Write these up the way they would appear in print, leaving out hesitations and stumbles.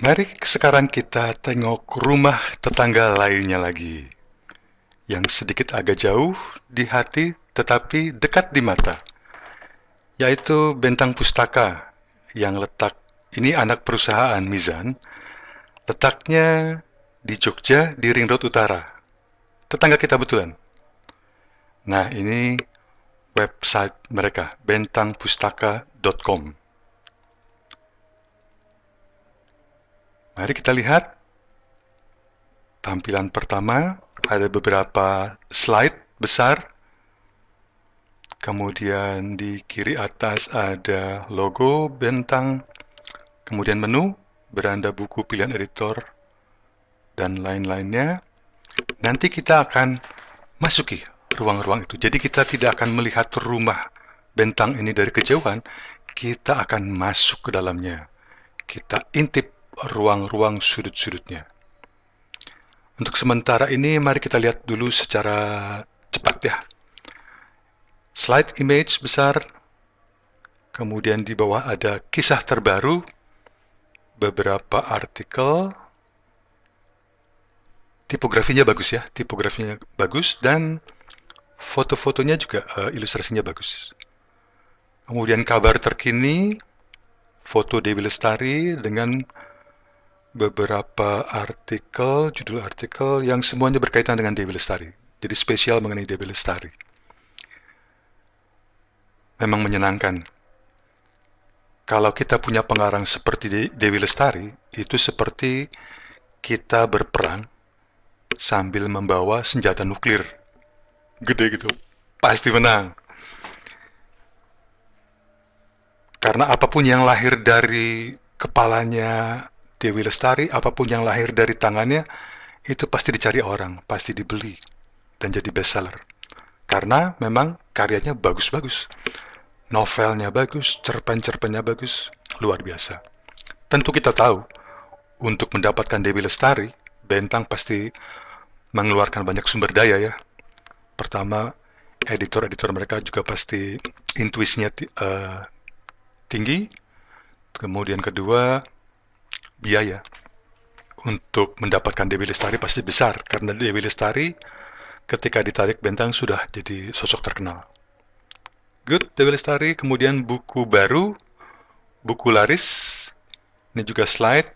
Mari sekarang kita tengok rumah tetangga lainnya lagi, yang sedikit agak jauh di hati tetapi dekat di mata, yaitu Bentang Pustaka yang ini anak perusahaan Mizan, letaknya di Jogja di Ring Road Utara. Tetangga kita betulan. Nah, ini website mereka, bentangpustaka.com. Mari kita lihat tampilan pertama, ada beberapa slide besar. Kemudian di kiri atas ada logo Bentang, kemudian menu, beranda buku pilihan editor, dan lain-lainnya. Nanti kita akan masuki ruang-ruang itu. Jadi kita tidak akan melihat rumah Bentang ini dari kejauhan, kita akan masuk ke dalamnya. Kita intip ruang-ruang sudut-sudutnya. Untuk sementara ini, mari kita lihat dulu secara cepat ya. Slide image besar, kemudian di bawah ada kisah terbaru, beberapa artikel, tipografinya bagus dan foto-fotonya juga ilustrasinya bagus. Kemudian kabar terkini, foto Dewi Lestari dengan beberapa artikel, judul artikel yang semuanya berkaitan dengan Dewi Lestari. Jadi spesial mengenai Dewi Lestari. Memang menyenangkan. Kalau kita punya pengarang seperti Dewi Lestari, itu seperti kita berperang sambil membawa senjata nuklir. Gede gitu. Pasti menang. Karena apapun yang lahir dari kepalanya Dewi Lestari, apapun yang lahir dari tangannya, itu pasti dicari orang, pasti dibeli, dan jadi bestseller. Karena memang karyanya bagus-bagus. Novelnya bagus, cerpen-cerpennya bagus, luar biasa. Tentu kita tahu, untuk mendapatkan Dewi Lestari, Bentang pasti mengeluarkan banyak sumber daya ya. Pertama, editor-editor mereka juga pasti intuisinya tinggi. Kemudian kedua, biaya untuk mendapatkan Dewi Lestari pasti besar, karena Dewi Lestari ketika ditarik Bentang sudah jadi sosok terkenal. Good, Dewi Lestari. Kemudian buku baru, buku laris. Ini juga slide.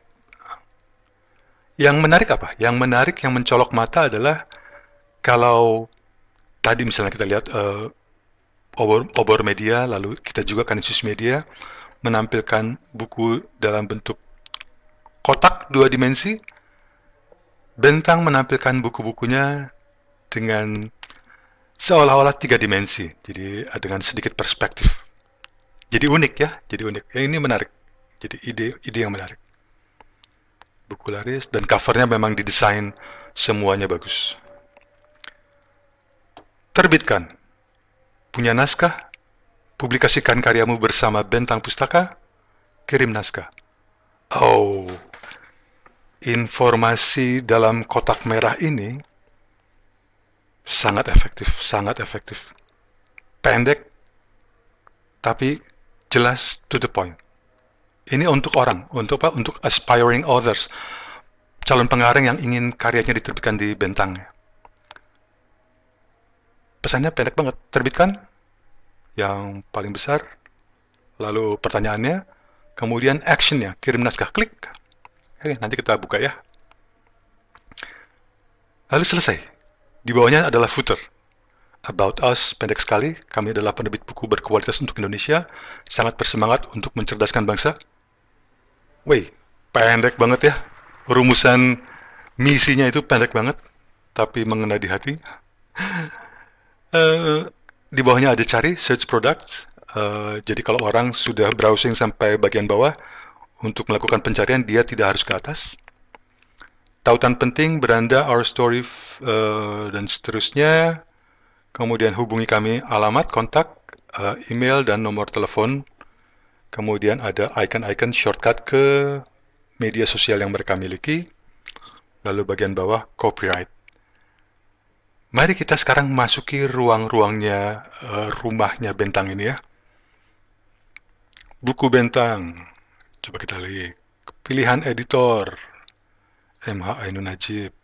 Yang menarik apa? Yang menarik, yang mencolok mata adalah kalau tadi misalnya kita lihat Obor Media, lalu kita juga Kanisius Media menampilkan buku dalam bentuk kotak 2 dimensi. Bentang menampilkan buku-bukunya dengan seolah-olah 3 dimensi, jadi dengan sedikit perspektif. Jadi unik ya, jadi unik. Yang ini menarik. Jadi ide yang menarik. Buku laris dan covernya memang didesain semuanya bagus. Terbitkan. Punya naskah? Publikasikan karyamu bersama Bentang Pustaka? Kirim naskah. Oh, informasi dalam kotak merah ini sangat efektif, sangat efektif. Pendek, tapi jelas to the point. Ini untuk orang, untuk apa? Untuk aspiring authors, calon pengarang yang ingin karyanya diterbitkan di Bentang. Pesannya pendek banget, terbitkan yang paling besar, lalu pertanyaannya, kemudian actionnya, kirim naskah, klik. Oke, nanti kita buka ya. Lalu selesai. Di bawahnya adalah footer. About Us, pendek sekali, kami adalah penerbit buku berkualitas untuk Indonesia, sangat bersemangat untuk mencerdaskan bangsa. Wih, pendek banget ya. Rumusan misinya itu pendek banget, tapi mengena di hati. Di bawahnya ada cari, search products. Jadi kalau orang sudah browsing sampai bagian bawah, untuk melakukan pencarian, dia tidak harus ke atas. Tautan penting, beranda, our story, dan seterusnya. Kemudian hubungi kami, alamat, kontak, email, dan nomor telepon. Kemudian ada icon-icon shortcut ke media sosial yang mereka miliki. Lalu bagian bawah, copyright. Mari kita sekarang masuki ruang-ruangnya, rumahnya Bentang ini ya. Buku Bentang. Coba kita lihat pilihan editor, MH Ainun Najib.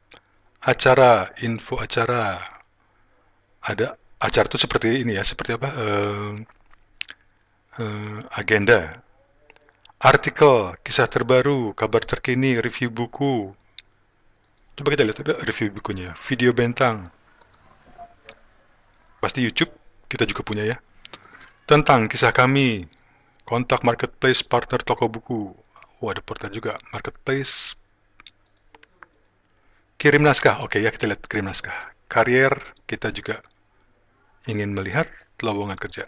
Acara, info acara. Ada acara itu seperti ini ya, seperti apa? Agenda. Artikel, kisah terbaru, kabar terkini, review buku. Coba kita lihat review bukunya. Video bentang. Pasti YouTube, kita juga punya ya. Tentang kisah kami, kontak marketplace partner toko buku. Oh, ada portal juga, marketplace. Kirim naskah, oke ya, kita lihat kirim naskah. Karier, kita juga ingin melihat lowongan kerja.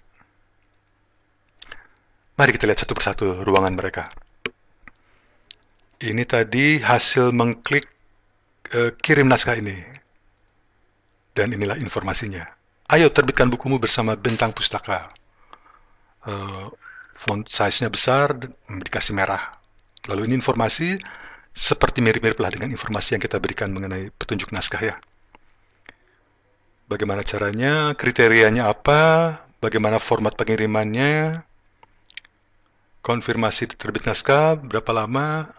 Mari kita lihat satu persatu ruangan mereka. Ini tadi hasil mengklik kirim naskah ini. Dan inilah informasinya. Ayo terbitkan bukumu bersama Bentang Pustaka. Font size-nya besar, dikasih merah. Lalu ini informasi seperti mirip-mirip lah dengan informasi yang kita berikan mengenai petunjuk naskah ya. Bagaimana caranya, kriterianya apa, bagaimana format pengirimannya, konfirmasi terbit naskah, berapa lama,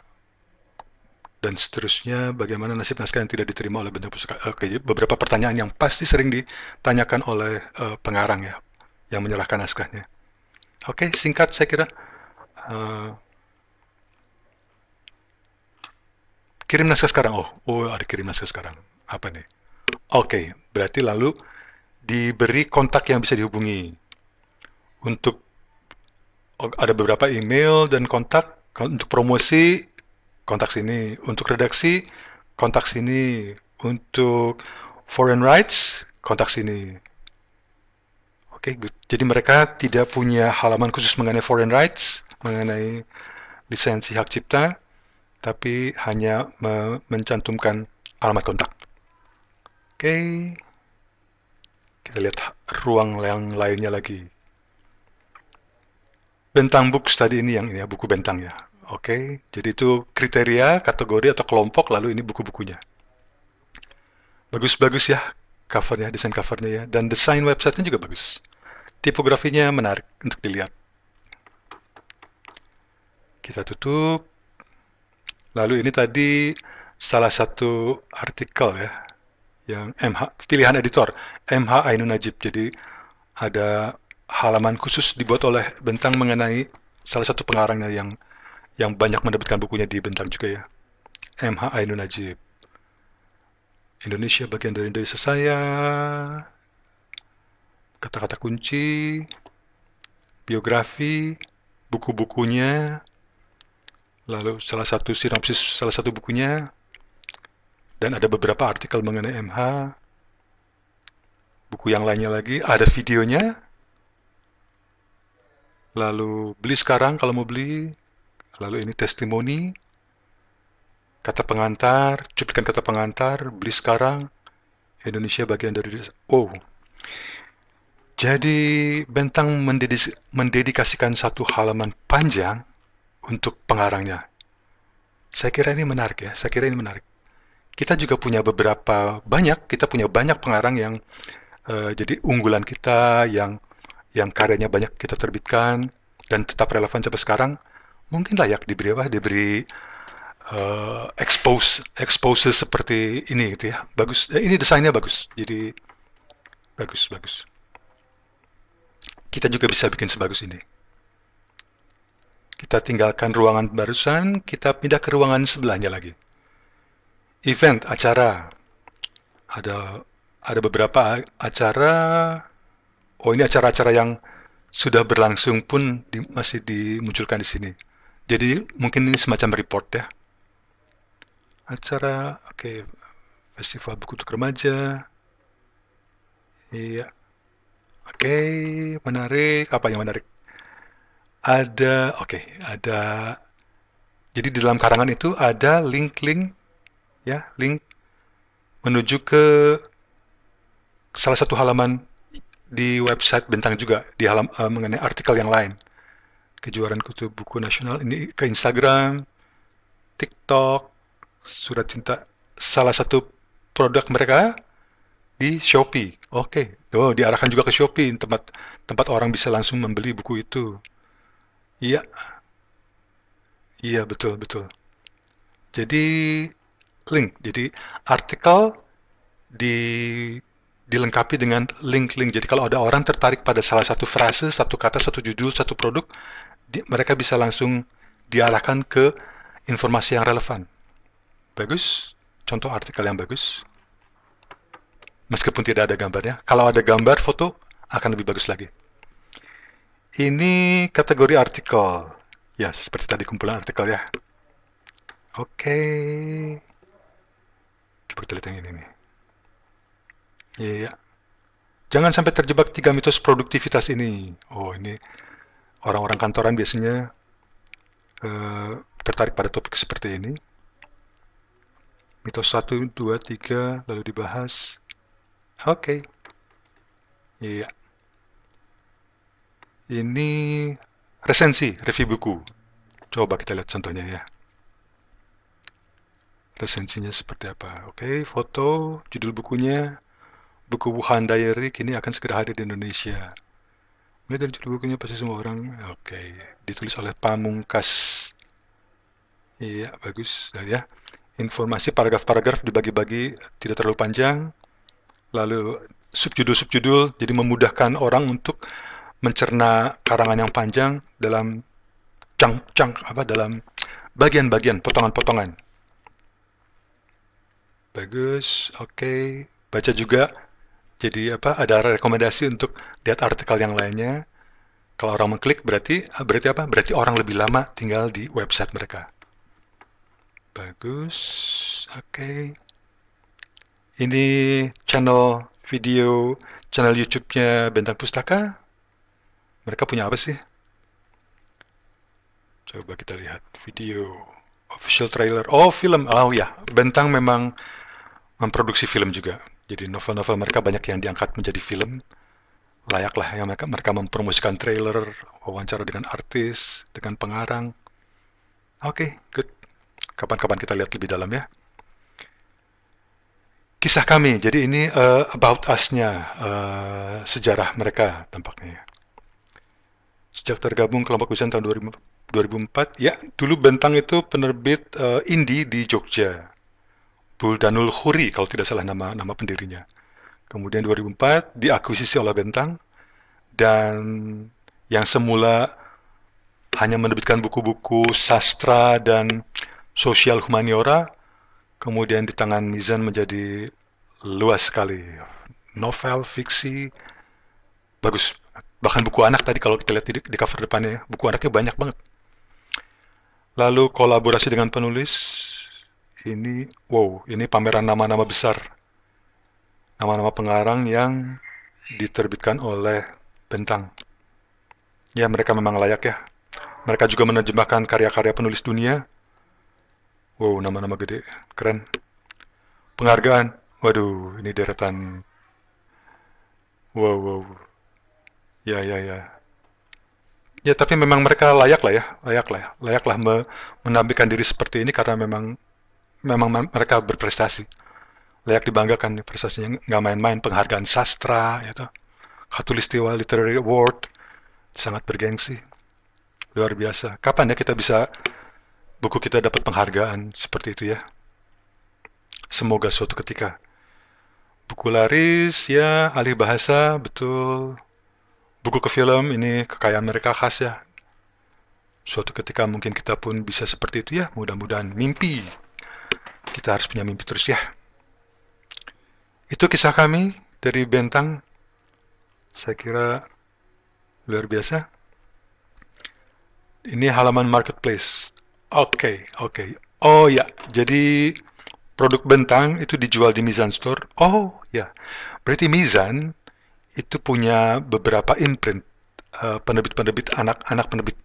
dan seterusnya, bagaimana nasib naskah yang tidak diterima oleh Bentang Pustaka. Oke, beberapa pertanyaan yang pasti sering ditanyakan oleh pengarang ya, yang menyerahkan naskahnya. Oke, singkat saya kira. Kirim naskah sekarang. Oh, ada kirim naskah sekarang. Apa nih? Oke, berarti lalu diberi kontak yang bisa dihubungi. Untuk ada beberapa email dan kontak. Untuk promosi, kontak sini. Untuk redaksi, kontak sini. Untuk foreign rights, kontak sini. Oke, good. Jadi mereka tidak punya halaman khusus mengenai foreign rights, mengenai lisensi hak cipta, tapi hanya mencantumkan alamat kontak. Oke, kita lihat ruang yang lainnya lagi. Bentang books tadi ini yang ini ya, buku bentang ya. Oke, jadi itu kriteria, kategori atau kelompok, lalu ini buku-bukunya. Bagus-bagus ya covernya, desain covernya ya, dan desain websitenya juga bagus. Tipografinya menarik untuk dilihat. Kita tutup. Lalu ini tadi salah satu artikel ya, yang pilihan editor, MH Ainun Najib. Jadi ada halaman khusus dibuat oleh Bentang mengenai salah satu pengarangnya yang banyak menerbitkan bukunya di Bentang juga ya. MH Ainun Najib. Indonesia bagian dari Indonesia saya. Kata-kata kunci, biografi, buku-bukunya, lalu salah satu sinopsis salah satu bukunya, dan ada beberapa artikel mengenai MH, buku yang lainnya lagi, ada videonya, lalu beli sekarang kalau mau beli, lalu ini testimoni, kata pengantar, cuplikan kata pengantar, beli sekarang, Indonesia bagian dari... Oh, jadi Bentang mendedikasikan satu halaman panjang untuk pengarangnya. Saya kira ini menarik ya, saya kira ini menarik. Kita juga punya kita punya banyak pengarang yang jadi unggulan kita, yang karyanya banyak kita terbitkan dan tetap relevan sampai sekarang. Mungkin layak diberi expose seperti ini gitu ya. Bagus, ini desainnya bagus, jadi bagus. Kita juga bisa bikin sebagus ini. Kita tinggalkan ruangan barusan, kita pindah ke ruangan sebelahnya lagi. Event, acara. Ada beberapa acara. Oh, ini acara-acara yang sudah berlangsung pun masih dimunculkan di sini. Jadi mungkin ini semacam report ya. Acara, oke, festival buku untuk remaja. Iya. Oke, menarik. Apa yang menarik? Ada. Jadi di dalam karangan itu ada link ya, link menuju ke salah satu halaman di website Bentang juga, di mengenai artikel yang lain. Kejuaraan Kutu Buku Nasional, ini ke Instagram, TikTok, Surat Cinta, salah satu produk mereka di Shopee. Oke, tuh diarahkan juga ke Shopee, tempat orang bisa langsung membeli buku itu. Iya, betul. Jadi link, jadi artikel di dilengkapi dengan link-link. Jadi kalau ada orang tertarik pada salah satu frase, satu kata, satu judul, satu produk, mereka bisa langsung diarahkan ke informasi yang relevan. Bagus, contoh artikel yang bagus. Meskipun tidak ada gambarnya. Kalau ada gambar, foto, akan lebih bagus lagi. Ini kategori artikel. Ya, seperti tadi kumpulan artikel ya. Oke. Coba kita lihat yang ini nih. Iya. Jangan sampai terjebak 3 mitos produktivitas ini. Oh, ini orang-orang kantoran biasanya tertarik pada topik seperti ini. Mitos 1, 2, 3, lalu dibahas. Oke. Iya. Ini resensi, review buku. Coba kita lihat contohnya ya. Resensinya seperti apa. Oke, foto, judul bukunya. Buku Wuhan Diary kini akan segera hadir di Indonesia. Melihat dari judul bukunya pasti semua orang. Oke, ditulis oleh Pamungkas. Iya, bagus. Nah, ya. Informasi paragraf-paragraf dibagi-bagi tidak terlalu panjang. Lalu subjudul-subjudul, jadi memudahkan orang untuk mencerna karangan yang panjang dalam dalam bagian-bagian, potongan-potongan. Bagus, oke. Baca juga. Jadi ada rekomendasi untuk lihat artikel yang lainnya. Kalau orang mengklik berarti apa? Berarti orang lebih lama tinggal di website mereka. Bagus. Oke. Ini channel video, channel YouTube-nya Bentang Pustaka. Mereka punya apa sih? Coba kita lihat video official trailer. Oh, film. Oh ya, Bentang memang memproduksi film juga. Jadi novel-novel mereka banyak yang diangkat menjadi film. Layaklah yang mereka mempromosikan trailer, wawancara dengan artis, dengan pengarang. Oke, good. Kapan-kapan kita lihat lebih dalam ya. Kisah kami, jadi ini about us-nya, sejarah mereka tampaknya. Sejak tergabung kelompok Wisan tahun 2004, ya dulu Bentang itu penerbit indie di Jogja. Buldanul Khuri kalau tidak salah nama pendirinya. Kemudian 2004 diakuisisi oleh Bentang, dan yang semula hanya menerbitkan buku-buku sastra dan sosial humaniora, kemudian di tangan Mizan menjadi luas sekali. Novel, fiksi, bagus. Bahkan buku anak tadi kalau kita lihat di cover depannya, buku anaknya banyak banget. Lalu kolaborasi dengan penulis, ini pameran nama-nama besar. Nama-nama pengarang yang diterbitkan oleh Bentang. Ya, mereka memang layak ya. Mereka juga menerjemahkan karya-karya penulis dunia. Wow, nama-nama gede, keren. Penghargaan, waduh, ini deretan. Wow. Ya. Ya, tapi memang mereka layak lah menampilkan diri seperti ini karena memang mereka berprestasi. Layak dibanggakan prestasinya, nggak main-main. Penghargaan sastra, Khatulistiwa Literary Award, sangat bergengsi, luar biasa. Kapan ya kita bisa buku kita dapat penghargaan seperti itu ya? Semoga suatu ketika. Buku laris ya, alih bahasa, betul. Buku ke film, ini kekayaan mereka khas ya. Suatu ketika mungkin kita pun bisa seperti itu ya, mudah-mudahan. Mimpi. Kita harus punya mimpi terus ya. Itu kisah kami dari Bentang. Saya kira luar biasa. Ini halaman marketplace. Oke. Oh ya, jadi produk Bentang itu dijual di Mizan Store. Oh ya, berarti Mizan itu punya beberapa imprint, penerbit-penerbit, anak-anak penerbit.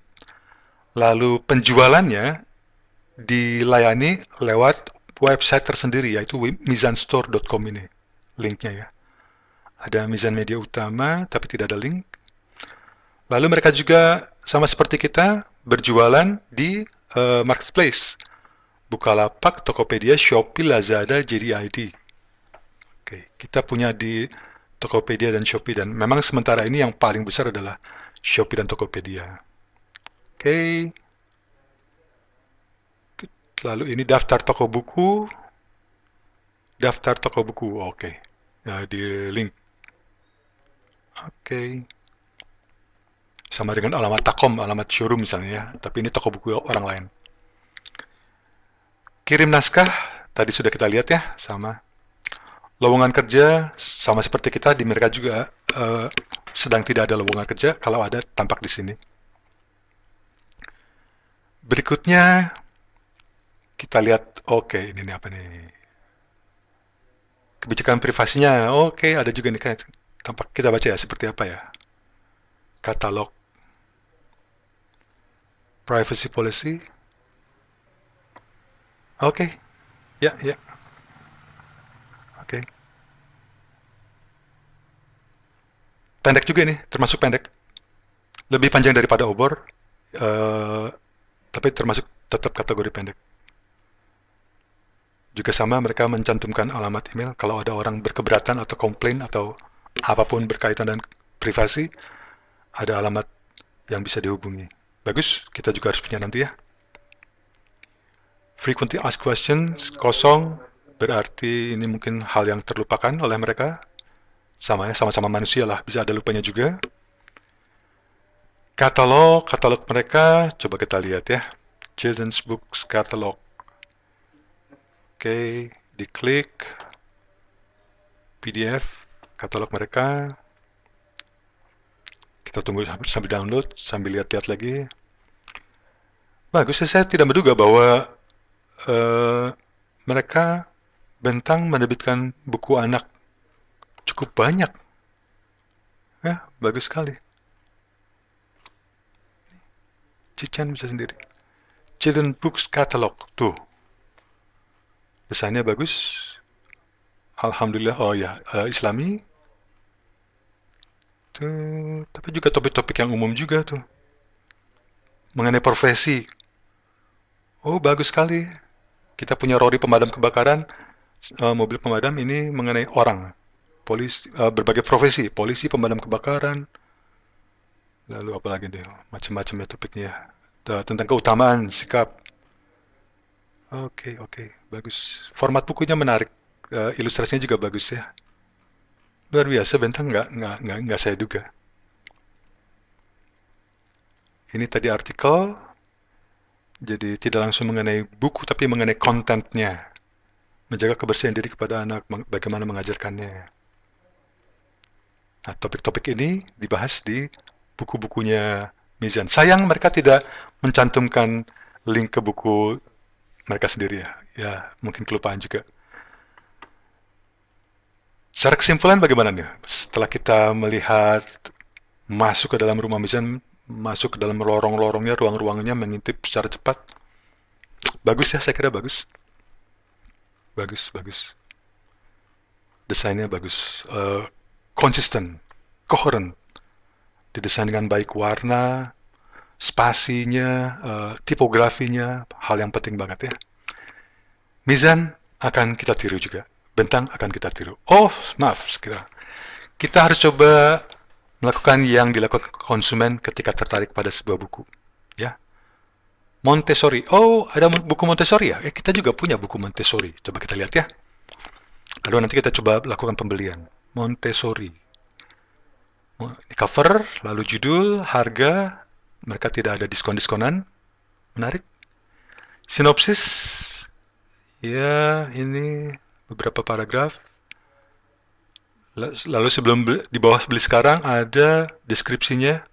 Lalu penjualannya dilayani lewat website tersendiri, yaitu mizanstore.com ini. Linknya ya. Ada Mizan Media Utama, tapi tidak ada link. Lalu mereka juga sama seperti kita berjualan di marketplace. Bukalapak, Tokopedia, Shopee, Lazada, JD.id. Oke, kita punya di Tokopedia dan Shopee, dan memang sementara ini yang paling besar adalah Shopee dan Tokopedia. Oke. Lalu ini daftar toko buku. Daftar toko buku, oke. Ya, di link. Oke. Sama dengan alamat Takom, alamat showroom misalnya ya. Tapi ini toko buku orang lain. Kirim naskah, tadi sudah kita lihat ya, sama. Lowongan kerja, sama seperti kita, di mereka juga sedang tidak ada lowongan kerja. Kalau ada, tampak di sini. Berikutnya, kita lihat, oke, ini apa nih? Kebijakan privasinya, oke, ada juga nih, tampak kita baca ya, seperti apa ya? Katalog privacy policy. Oke, ya, ya. Oke. Pendek juga nih, termasuk pendek. Lebih panjang daripada obor, tapi termasuk tetap kategori pendek. Juga sama, mereka mencantumkan alamat email. Kalau ada orang berkeberatan atau komplain atau apapun berkaitan dengan privasi, ada alamat yang bisa dihubungi. Bagus, kita juga harus punya nanti ya. Frequently asked questions, kosong, berarti ini mungkin hal yang terlupakan oleh mereka. Sama ya, sama-sama manusia lah, bisa ada lupanya juga. Katalog mereka, coba kita lihat ya. Children's Books Catalog. Oke, diklik PDF, katalog mereka. Kita tunggu sambil download, sambil lihat-lihat lagi. Bagus, saya tidak menduga bahwa mereka Bentang menerbitkan buku anak cukup banyak. Ya, bagus sekali. Cican bisa sendiri. Children Books Catalog, tuh. Desainnya bagus. Alhamdulillah, oh ya, Islami. Tuh, tapi juga topik-topik yang umum juga tuh. Mengenai profesi. Oh, bagus sekali. Kita punya Rory pemadam kebakaran, mobil pemadam ini mengenai orang. Polisi, berbagai profesi, polisi, pemadam kebakaran. Lalu apa lagi deh, macam-macam ya topiknya. Tentang keutamaan, sikap. Oke, bagus. Format bukunya menarik. Ilustrasinya juga bagus ya. Luar biasa, Bentang nggak saya duga. Ini tadi artikel, jadi tidak langsung mengenai buku, tapi mengenai kontennya. Menjaga kebersihan diri kepada anak, bagaimana mengajarkannya. Nah, topik-topik ini dibahas di buku-bukunya Mizan. Sayang mereka tidak mencantumkan link ke buku mereka sendiri ya. Ya, mungkin kelupaan juga. Secara kesimpulan bagaimana nih? Setelah kita melihat masuk ke dalam rumah Mizan, masuk ke dalam lorong-lorongnya, ruang-ruangnya, mengintip secara cepat. Bagus ya, saya kira bagus. Bagus. Desainnya bagus. Konsisten, coherent. Didesain dengan baik, warna, spasinya, tipografinya, hal yang penting banget ya. Mizan akan kita tiru juga. Bentang akan kita tiru. Oh, maaf, kita harus coba melakukan yang dilakukan konsumen ketika tertarik pada sebuah buku. Ya. Montessori. Oh, ada buku Montessori ya? Kita juga punya buku Montessori. Coba kita lihat ya. Lalu nanti kita coba lakukan pembelian. Montessori. Ini cover, lalu judul, harga. Mereka tidak ada diskon-diskonan. Menarik. Sinopsis. Ya, ini beberapa paragraf. Lalu sebelum di bawah beli sekarang ada deskripsinya,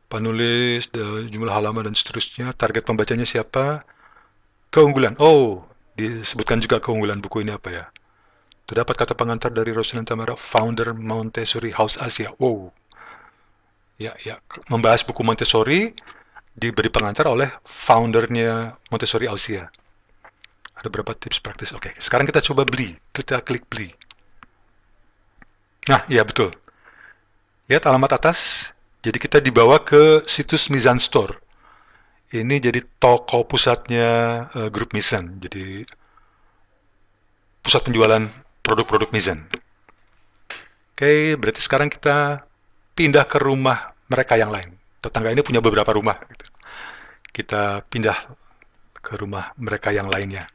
penulis, jumlah halaman dan seterusnya, target pembacanya siapa, keunggulan. Oh, disebutkan juga keunggulan buku ini apa ya. Terdapat kata pengantar dari Rosalind Tamara, founder Montessori House Asia. Wow. Ya, membahas buku Montessori diberi pengantar oleh foundernya Montessori Asia. Ada beberapa tips praktis. Oke, sekarang kita coba beli. Kita klik beli. Nah, iya betul. Lihat alamat atas. Jadi kita dibawa ke situs Mizan Store. Ini jadi toko pusatnya grup Mizan. Jadi pusat penjualan produk-produk Mizan. Oke, berarti sekarang kita pindah ke rumah mereka yang lain. Tetangga ini punya beberapa rumah. Kita pindah ke rumah mereka yang lainnya.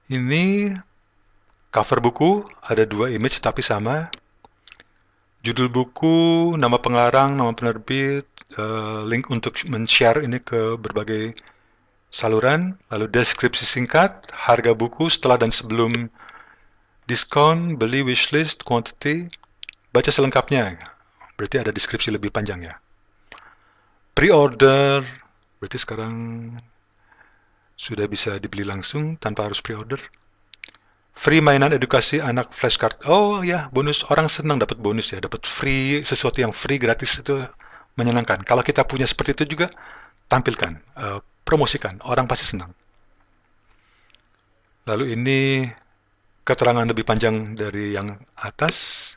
Ini cover buku, ada 2 image tapi sama. Judul buku, nama pengarang, nama penerbit, link untuk men-share ini ke berbagai saluran, lalu deskripsi singkat, harga buku setelah dan sebelum diskon, beli, wishlist, quantity, baca selengkapnya, berarti ada deskripsi lebih panjang ya. Pre-order, berarti sekarang sudah bisa dibeli langsung tanpa harus pre-order. Free mainan edukasi anak flashcard. Oh ya, bonus. Orang senang dapat bonus ya, dapat free, sesuatu yang free, gratis itu menyenangkan. Kalau kita punya seperti itu juga, tampilkan, promosikan. Orang pasti senang. Lalu ini keterangan lebih panjang dari yang atas,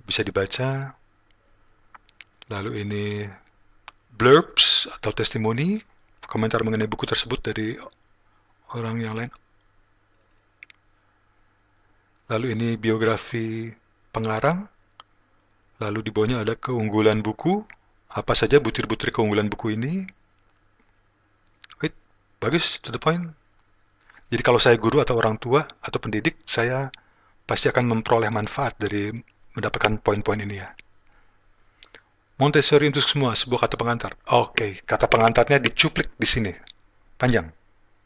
bisa dibaca. Lalu ini blurbs atau testimoni, komentar mengenai buku tersebut dari orang yang lain. Lalu ini biografi pengarang. Lalu di bawahnya ada keunggulan buku. Apa saja butir-butir keunggulan buku ini. Wait, bagus, to the point. Jadi kalau saya guru atau orang tua atau pendidik, saya pasti akan memperoleh manfaat dari mendapatkan poin-poin ini ya. Montessori untuk semua, sebuah kata pengantar. Oke, kata pengantarnya dicuplik di sini. Panjang.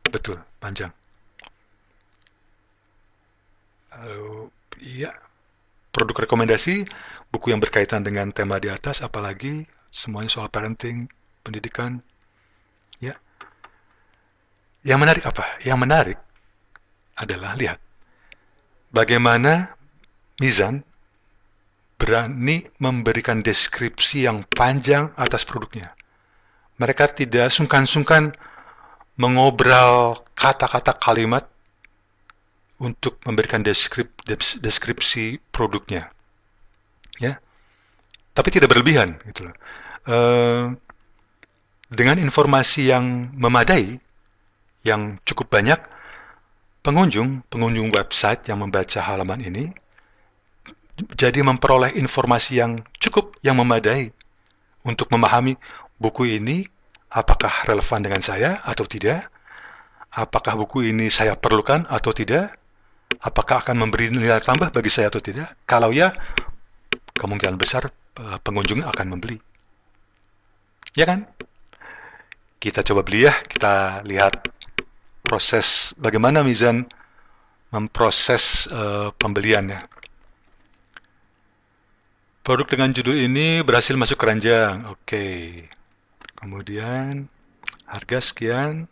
Betul, panjang. Lalu, iya, produk rekomendasi, buku yang berkaitan dengan tema di atas, apalagi semuanya soal parenting, pendidikan, ya. Yang menarik apa? Yang menarik adalah, lihat, bagaimana Mizan berani memberikan deskripsi yang panjang atas produknya. Mereka tidak sungkan-sungkan mengobrol kata-kata kalimat untuk memberikan deskripsi produknya, ya. Tapi tidak berlebihan, gitu loh. Dengan informasi yang memadai, yang cukup banyak, pengunjung website yang membaca halaman ini jadi memperoleh informasi yang cukup, yang memadai untuk memahami buku ini apakah relevan dengan saya atau tidak, apakah buku ini saya perlukan atau tidak, apakah akan memberi nilai tambah bagi saya atau tidak. Kalau ya, kemungkinan besar pengunjung akan membeli. Ya kan? Kita coba beli ya, kita lihat proses bagaimana Mizan memproses pembeliannya. Produk dengan judul ini berhasil masuk keranjang. Oke. Kemudian harga sekian.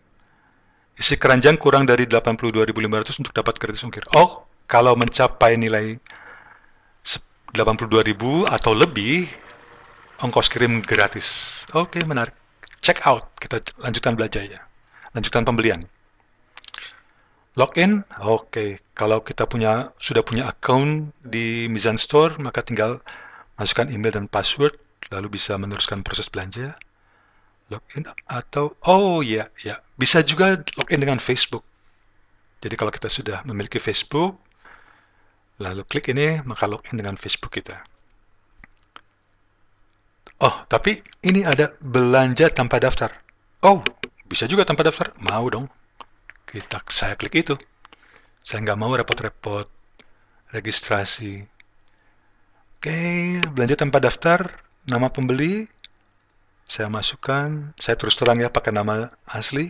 Isi keranjang kurang dari 82.500 untuk dapat gratis ongkir. Oh, kalau mencapai nilai 82.000 atau lebih, ongkos kirim gratis. Oke, menarik. Check out. Kita lanjutkan belajar ya. Lanjutkan pembelian. Login. Oke. Kalau kita sudah punya account di Mizan Store, maka tinggal masukkan email dan password, lalu bisa meneruskan proses belanja. Login atau, oh ya, bisa juga login dengan Facebook. Jadi kalau kita sudah memiliki Facebook, lalu klik ini, maka login dengan Facebook kita. Oh, tapi ini ada belanja tanpa daftar. Oh, bisa juga tanpa daftar. Mau dong. Saya klik itu. Saya nggak mau repot-repot registrasi. Oke, belanja tanpa daftar, nama pembeli, saya masukkan, saya terus terang ya pakai nama asli,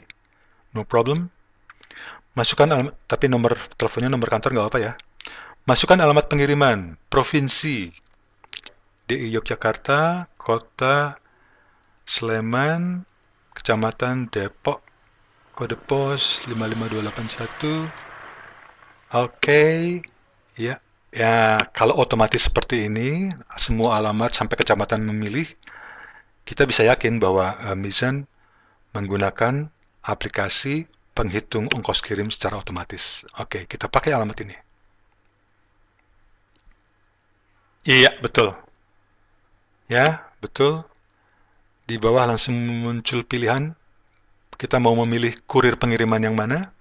no problem. Masukkan alamat, tapi nomor teleponnya, nomor kantor nggak apa ya. Masukkan alamat pengiriman, provinsi, DI Yogyakarta, kota Sleman, kecamatan Depok, kode pos 55281. Oke, ya. Ya, kalau otomatis seperti ini, semua alamat sampai kecamatan memilih, kita bisa yakin bahwa Mizan menggunakan aplikasi penghitung ongkos kirim secara otomatis. Oke, kita pakai alamat ini. Iya, betul. Ya, betul. Di bawah langsung muncul pilihan. Kita mau memilih kurir pengiriman yang mana?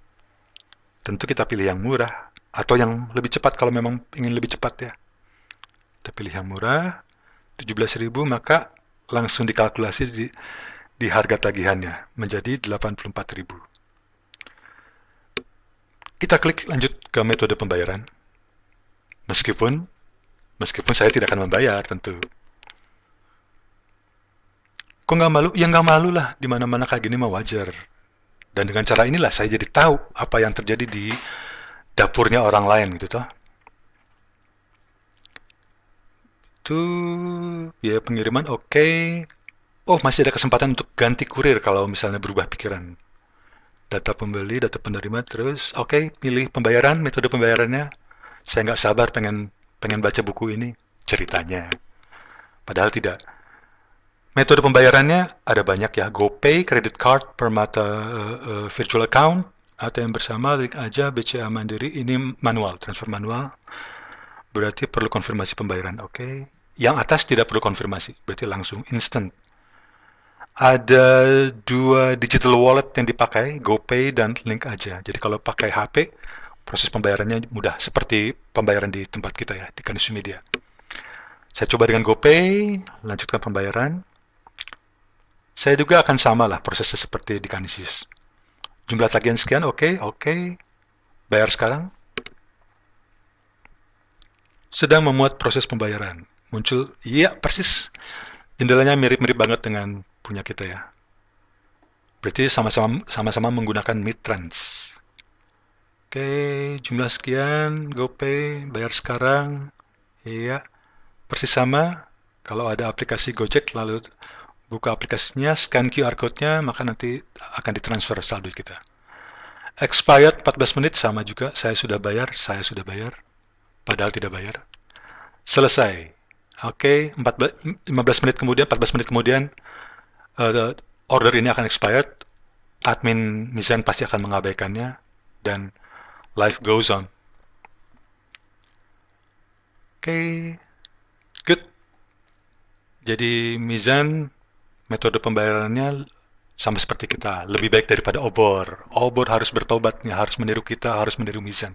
Tentu kita pilih yang murah. Atau yang lebih cepat kalau memang ingin lebih cepat ya. Kita pilih yang murah, 17.000, maka langsung dikalkulasi di harga tagihannya menjadi 84.000. Kita klik lanjut ke metode pembayaran. Meskipun saya tidak akan membayar tentu. Kok nggak malu? Ya nggak malu lah, di mana-mana kayak gini mah wajar. Dan dengan cara inilah saya jadi tahu apa yang terjadi di dapurnya orang lain gitu toh. Tuh, biaya pengiriman oke. Oh, masih ada kesempatan untuk ganti kurir kalau misalnya berubah pikiran. Data pembeli, data penerima, terus oke, pilih pembayaran, metode pembayarannya. Saya nggak sabar pengen baca buku ini, ceritanya. Padahal tidak. Metode pembayarannya ada banyak ya, GoPay, credit card, Permata virtual account, ATM bersama, link aja, BCA Mandiri, ini manual, transfer manual. Berarti perlu konfirmasi pembayaran, oke. Yang atas tidak perlu konfirmasi, berarti langsung instant. Ada 2 digital wallet yang dipakai, GoPay dan link aja. Jadi kalau pakai HP, proses pembayarannya mudah, seperti pembayaran di tempat kita ya, di Kanisius Media. Saya coba dengan GoPay, lanjutkan pembayaran. Saya juga akan sama lah prosesnya seperti di Kanisius. Jumlah tagihan sekian, oke. Bayar sekarang. Sedang memuat proses pembayaran. Muncul, iya persis. Jendelanya mirip-mirip banget dengan punya kita ya. Berarti sama-sama menggunakan Midtrans. Oke, jumlah sekian, GoPay, bayar sekarang. Iya, persis sama. Kalau ada aplikasi Gojek, lalu buka aplikasinya, scan QR code-nya, maka nanti akan ditransfer saldo kita. Expired 14 menit, sama juga. Saya sudah bayar. Padahal tidak bayar. Selesai. Oke, 15 menit kemudian, 14 menit kemudian, order ini akan expired. Admin Mizan pasti akan mengabaikannya. Dan life goes on. Oke, good. Jadi Mizan, metode pembayarannya sama seperti kita, lebih baik daripada obor. Obor harus bertobat, harus meniru kita, harus meniru Mizan.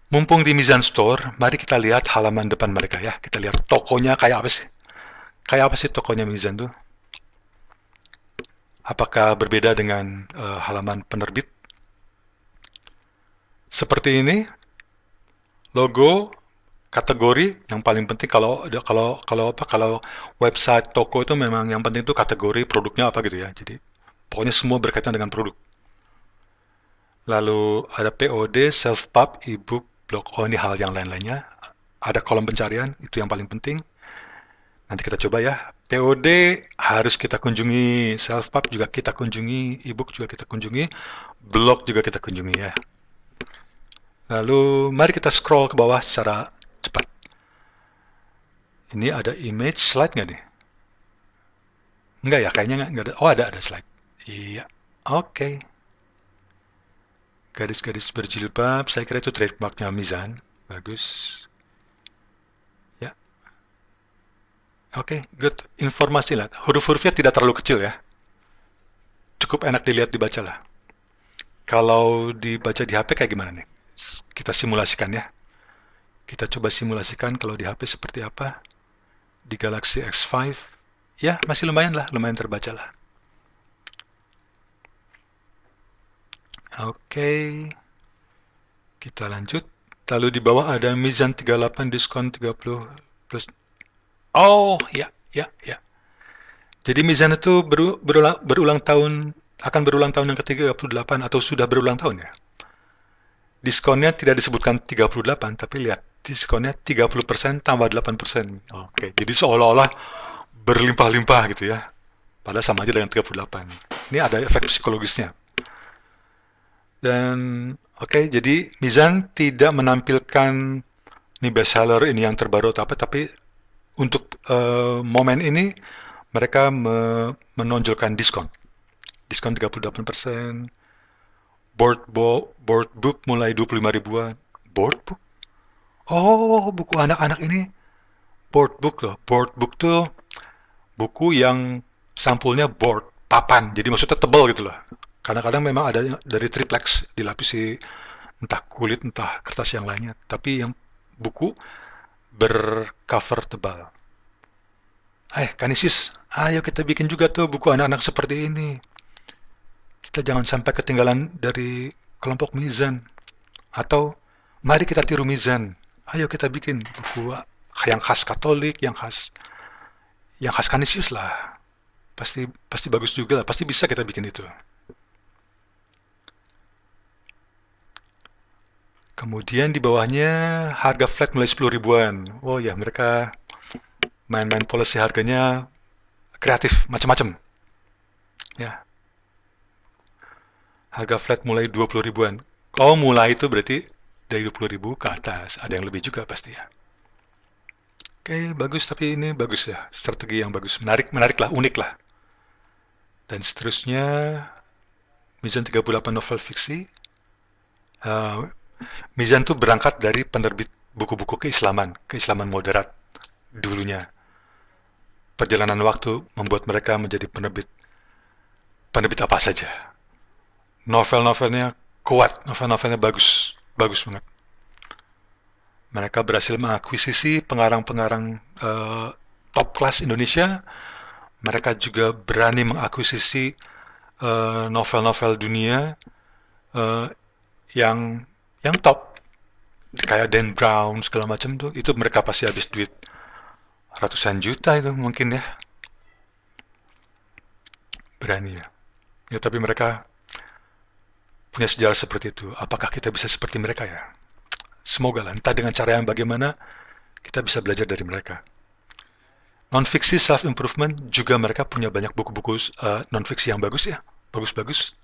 Mumpung di Mizan Store, mari kita lihat halaman depan mereka ya. Kita lihat tokonya kayak apa sih? Kayak apa sih tokonya Mizan tuh? Apakah berbeda dengan halaman penerbit? Seperti ini, logo, kategori yang paling penting kalau website toko itu memang yang penting itu kategori produknya apa gitu ya. Jadi pokoknya semua berkaitan dengan produk. Lalu ada POD, self-pub, ebook, blog. Oh, ini hal yang lain-lainnya. Ada kolom pencarian, itu yang paling penting. Nanti kita coba ya. POD harus kita kunjungi, self-pub juga kita kunjungi, ebook juga kita kunjungi, blog juga kita kunjungi ya. Lalu mari kita scroll ke bawah secara cepat. Ini ada image slide nggak nih? Enggak ya, kayaknya nggak ada. Oh, ada slide. Iya, oke. Gadis-gadis berjilbab, saya kira itu trademarknya Mizan. Bagus. Ya. Oke, good. Informasi lah. Huruf-hurufnya tidak terlalu kecil ya. Cukup enak dilihat, dibaca lah. Kalau dibaca di HP kayak gimana nih? Kita simulasikan ya. Kita coba simulasikan kalau di HP seperti apa. Di Galaxy X5. Ya, masih lumayan lah. Lumayan terbaca lah. Oke. Kita lanjut. Lalu di bawah ada Mizan 38 diskon 30 plus. Oh, ya. Jadi Mizan itu berulang tahun, akan berulang tahun yang ke-38 atau sudah berulang tahun ya. Diskonnya tidak disebutkan 38, tapi lihat diskonnya 30% tambah 8%. Oke, jadi seolah-olah berlimpah-limpah gitu ya. Padahal sama aja dengan 38. Ini ada efek psikologisnya. Dan oke, jadi Mizan tidak menampilkan ini bestseller, ini yang terbaru atau apa, tapi untuk momen ini mereka menonjolkan diskon. Diskon 38%. Board book mulai 25 ribuan. Board book? Oh, buku anak-anak ini board book loh. Board book tuh buku yang sampulnya board, papan. Jadi maksudnya tebal gitu loh. Kadang-kadang memang ada dari triplex, dilapisi entah kulit, entah kertas yang lainnya. Tapi yang buku bercover tebal. Kanisius, ayo kita bikin juga tuh buku anak-anak seperti ini. Kita jangan sampai ketinggalan dari kelompok Mizan. Atau, mari kita tiru Mizan. Ayo kita bikin buku yang khas Katolik, yang khas Kanisius lah. Pasti pasti bagus juga lah, pasti bisa kita bikin itu. Kemudian di bawahnya harga flat mulai 10 ribuan. Oh ya, mereka main-main policy harganya kreatif, macam-macam. Ya, harga flat mulai 20 ribuan. Oh, mulai itu berarti dari 20 ribu ke atas. Ada yang lebih juga pasti ya. Oke, bagus, tapi ini bagus ya. Strategi yang bagus. Menarik lah, unik lah. Dan seterusnya, Mizan 38 novel fiksi. Uh, Mizan tuh berangkat dari penerbit buku-buku keislaman moderat dulunya. Perjalanan waktu membuat mereka menjadi penerbit apa saja. Novel-novelnya kuat, novel-novelnya bagus, bagus banget. Mereka berhasil mengakuisisi pengarang-pengarang top kelas Indonesia. Mereka juga berani mengakuisisi novel-novel dunia uh, yang top, kayak Dan Brown segala macam tuh. Itu mereka pasti habis duit ratusan juta itu mungkin ya. Berani ya. Ya tapi mereka punya sejarah seperti itu. Apakah kita bisa seperti mereka ya? Semoga lah, entah dengan cara yang bagaimana, kita bisa belajar dari mereka. Non-fiksi self-improvement juga mereka punya banyak buku-buku non-fiksi yang bagus ya. Bagus-bagus.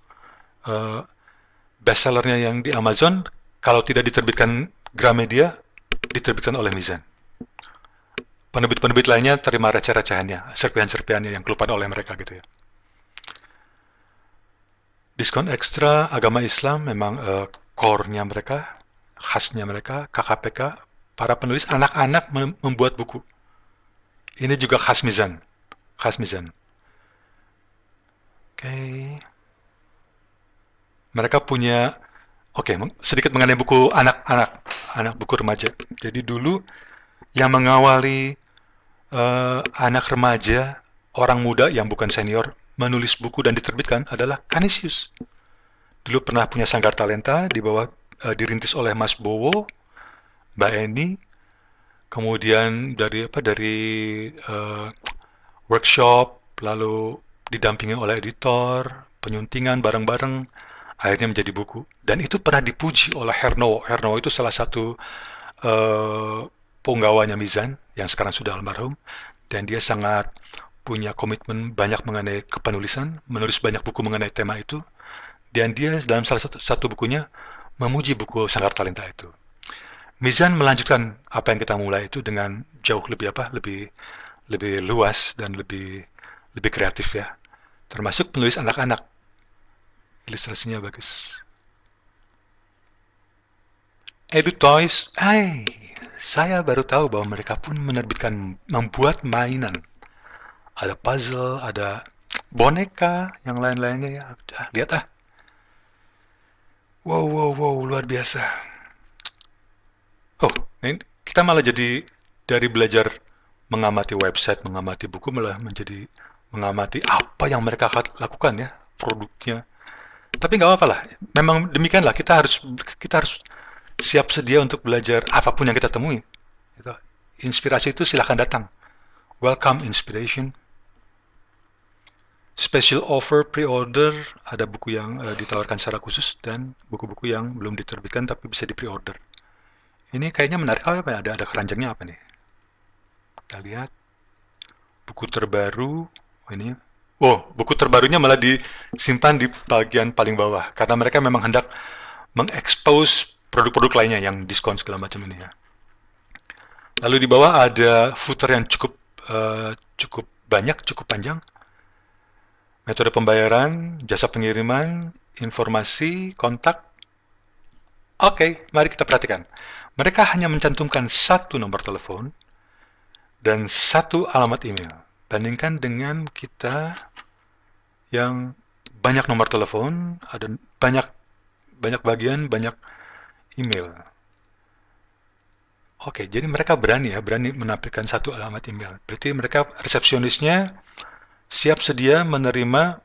Uh, Bestsellernya yang di Amazon, kalau tidak diterbitkan Gramedia, diterbitkan oleh Mizan. Penerbit-penerbit lainnya terima receh-recehannya, serpihan-serpihannya yang kelupaan oleh mereka gitu ya. Diskon ekstra agama Islam memang core-nya mereka, khasnya mereka, KKPK, para penulis anak-anak membuat buku. Ini juga khas Mizan. Khas Mizan. Oke. Mereka punya, sedikit mengenai buku anak buku remaja. Jadi dulu yang mengawali anak remaja, orang muda yang bukan senior, menulis buku dan diterbitkan adalah Kanisius. Dulu pernah punya Sanggar Talenta, di bawah dirintis oleh Mas Bowo, Mbak Eni, kemudian dari workshop, lalu didampingi oleh editor, penyuntingan bareng-bareng, akhirnya menjadi buku. Dan itu pernah dipuji oleh Hernowo. Hernowo itu salah satu penggawanya Mizan, yang sekarang sudah almarhum, dan dia sangat punya komitmen banyak mengenai kepenulisan, menulis banyak buku mengenai tema itu, dan dia dalam salah satu bukunya memuji buku Sanggar Talenta itu. Mizan melanjutkan apa yang kita mulai itu dengan jauh lebih luas dan lebih kreatif ya. Termasuk penulis anak-anak. Ilustrasinya bagus. EduToys, saya baru tahu bahwa mereka pun membuat mainan. Ada puzzle, ada boneka, yang lain-lainnya ya. Lihat ah. Wow, luar biasa. Oh, ini kita malah jadi dari belajar mengamati website, mengamati buku, malah menjadi mengamati apa yang mereka lakukan ya, produknya. Tapi nggak apa-apa lah. Memang demikianlah, kita harus siap sedia untuk belajar apapun yang kita temui. Inspirasi itu silahkan datang. Welcome inspiration. Special offer pre-order, ada buku yang ditawarkan secara khusus dan buku-buku yang belum diterbitkan tapi bisa di-pre-order. Ini kayaknya menarik. Oh, ada keranjangnya apa nih? Kita lihat. Buku terbaru. Ini. Oh, buku terbarunya malah disimpan di bagian paling bawah. Karena mereka memang hendak mengekspos produk-produk lainnya yang diskon segala macam ini ya. Lalu di bawah ada footer yang cukup banyak, cukup panjang. Metode pembayaran, jasa pengiriman, informasi, kontak. Oke, mari kita perhatikan. Mereka hanya mencantumkan satu nomor telepon dan satu alamat email. Bandingkan dengan kita yang banyak nomor telepon, ada banyak bagian, banyak email. Oke, jadi mereka berani menampilkan satu alamat email. Berarti mereka resepsionisnya siap sedia menerima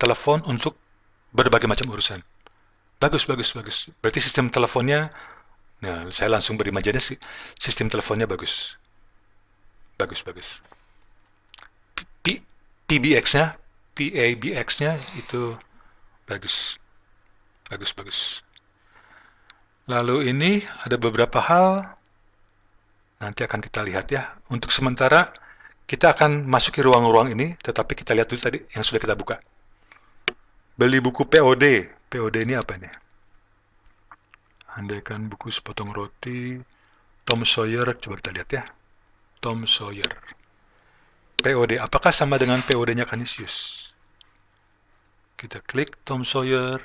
telepon untuk berbagai macam urusan. Bagus, bagus, bagus. Berarti sistem teleponnya, nah saya langsung beri majalah sih, sistem teleponnya bagus. Bagus, bagus. PBX-nya, PABX-nya itu bagus. Bagus, bagus. Lalu ini ada beberapa hal, nanti akan kita lihat ya. Untuk sementara, kita akan masuki ruang-ruang ini, tetapi kita lihat dulu tadi yang sudah kita buka. Beli buku POD. POD ini apa nih? Andaikan buku sepotong roti, Tom Sawyer, coba kita lihat ya. Tom Sawyer. POD, apakah sama dengan POD-nya Canisius? Kita klik Tom Sawyer,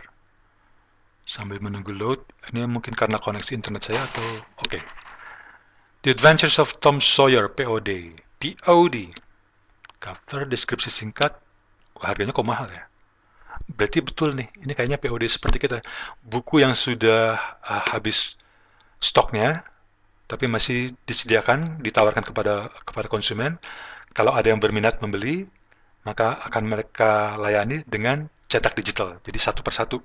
sambil menunggu load. Ini mungkin karena koneksi internet saya atau oke. The Adventures of Tom Sawyer, POD. POD. Cover, deskripsi singkat. Harganya kok mahal ya? Berarti betul nih, ini kayaknya POD seperti kita. Buku yang sudah habis stoknya, tapi masih disediakan, ditawarkan kepada konsumen. Kalau ada yang berminat membeli, maka akan mereka layani dengan cetak digital. Jadi satu persatu.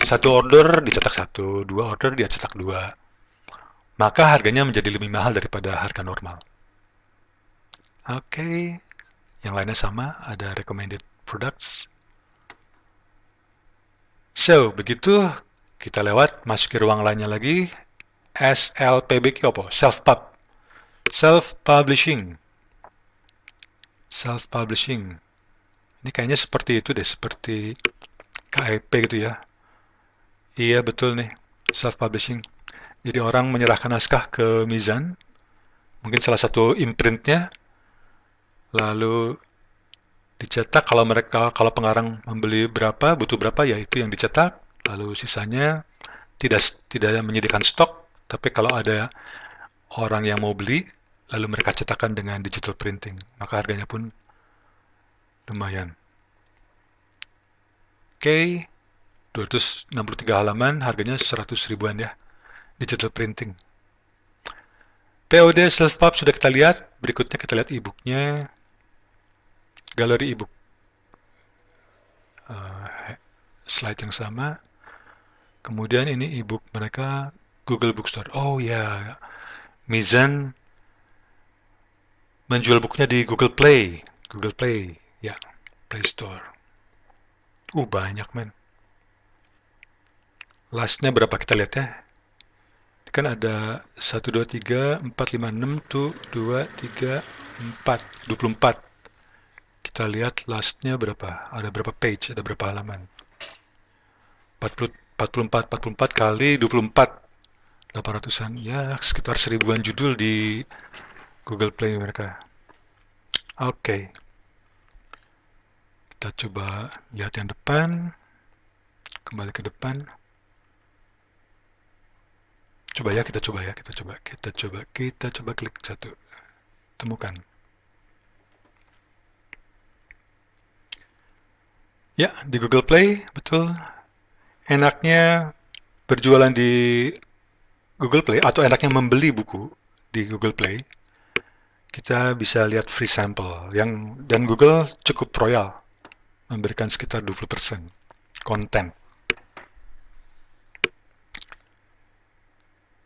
Satu order dicetak satu, dua order dia cetak dua. Maka harganya menjadi lebih mahal daripada harga normal. Oke, yang lainnya sama, ada recommended products. So, begitu kita lewat, masuk ke ruang lainnya lagi. SLPBQ apa? Self-pub. Self-publishing. Self-publishing. Ini kayaknya seperti itu deh, seperti KIP gitu ya. Iya, betul nih. Self-publishing. Jadi orang menyerahkan naskah ke Mizan, mungkin salah satu imprintnya, lalu dicetak. Kalau pengarang membeli berapa, butuh berapa, ya itu yang dicetak. Lalu sisanya tidak menyediakan stok, tapi kalau ada orang yang mau beli, lalu mereka cetakkan dengan digital printing, maka harganya pun lumayan. Oke, 263 halaman, harganya 100 ribuan ya, digital printing. POD self-pub sudah kita lihat, berikutnya kita lihat e-booknya, galeri e-book. Slide yang sama. Kemudian ini e-book mereka, Google Bookstore. Oh ya, Mizan menjual bukunya di Google Play. Google Play, ya, Play Store. Banyak men. Lastnya berapa kita lihat ya? Kan ada 1, 2, 3, 4, 5, 6, tuh 2, 3, 4, 24. Kita lihat lastnya berapa? Ada berapa page? Ada berapa halaman? 44 kali 24. 800-an. Ya, sekitar 1000-an judul di Google Play mereka. Oke. Kita coba lihat yang depan. Kembali ke depan. Kita coba klik satu. Temukan. Ya, di Google Play, betul. Enaknya berjualan di Google Play atau enaknya membeli buku di Google Play. Kita bisa lihat free sample dan Google cukup royal, memberikan sekitar 20% konten.